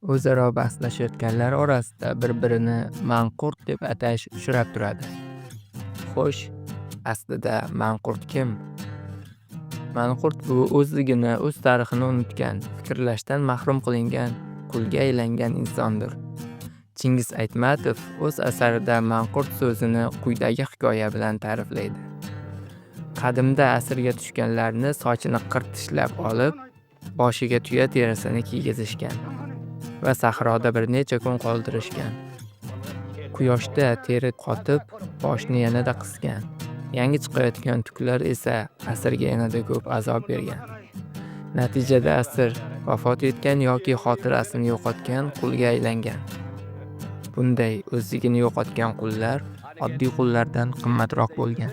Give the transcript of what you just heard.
O'zaro bahslashayotganlar orasida bir-birini manqurt deb atash uchrab turadi. Xo'sh, aslida manqurt kim? Manqurt bu o'zligini, o'z tarixini unutgan, fikrlashdan mahrum qilingan, qulga aylangan insondir. Chingiz Aytmatov o'z asarida manqurt so'zini quyidagi hikoya bilan ta'riflaydi. Qadimda asirga tushganlarni sochini qirtishlab olib, boshiga tuya terisini kiygizishgan va sahroda bir necha kun qoldirishgan. Quyoshda teri qotib, boshni yanada qisgan. Yangi chiqayotgan tuklar esa asirga yanada ko'p azob bergan. Natijada asir vafot etgan yoki xotirasini yo'qotgan qulga aylangan. Bunday o'zligini yo'qotgan qullar oddiy qullardan qimmatroq bo'lgan.